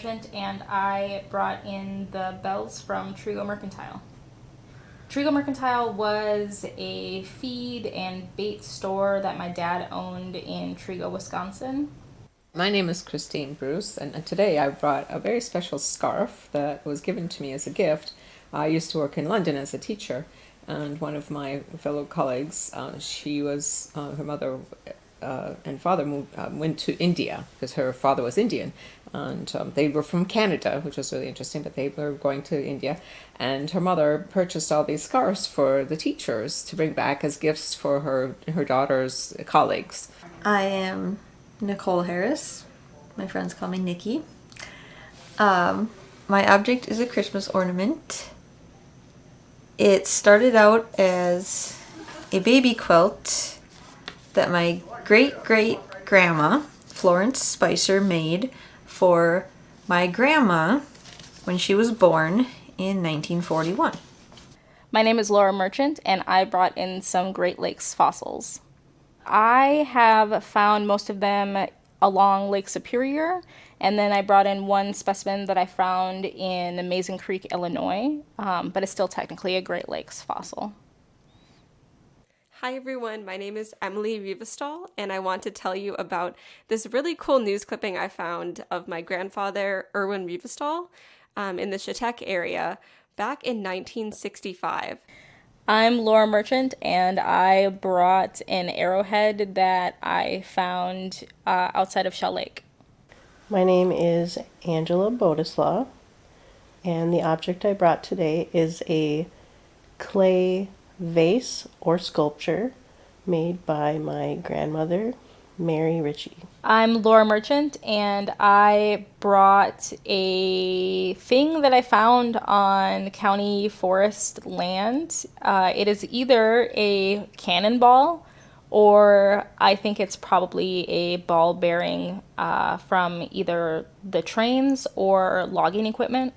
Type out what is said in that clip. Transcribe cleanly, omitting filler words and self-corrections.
Merchant, and I brought in the bells from Trigo Mercantile. Trigo Mercantile was a feed and bait store that my dad owned in Trigo, Wisconsin. My name is Christine Bruce, and today I brought a very special scarf that was given to me as a gift. I used to work in London as a teacher, and one of my fellow colleagues, her mother and father went to India because her father was Indian, and they were from Canada, which was really interesting, but they were going to India, and her mother purchased all these scarves for the teachers to bring back as gifts for her daughter's colleagues. I am Nicole Harris. My friends call me Nikki. My object is a Christmas ornament. It started out as a baby quilt that my great-great-grandma, Florence Spicer, made for my grandma when she was born in 1941. My name is Laura Merchant, and I brought in some Great Lakes fossils. I have found most of them along Lake Superior, and then I brought in one specimen that I found in Mason Creek, Illinois, but it's still technically a Great Lakes fossil. Hi everyone, my name is Emily Rivestall, and I want to tell you about this really cool news clipping I found of my grandfather, Erwin Rivestall, in the Chautauqua area back in 1965. I'm Laura Merchant, and I brought an arrowhead that I found outside of Shell Lake. My name is Angela Bodislaw, and the object I brought today is a clay vase or sculpture made by my grandmother, Mary Ritchie. I'm Laura Merchant, and I brought a thing that I found on county forest land. It is either a cannonball, or I think it's probably a ball bearing from either the trains or logging equipment.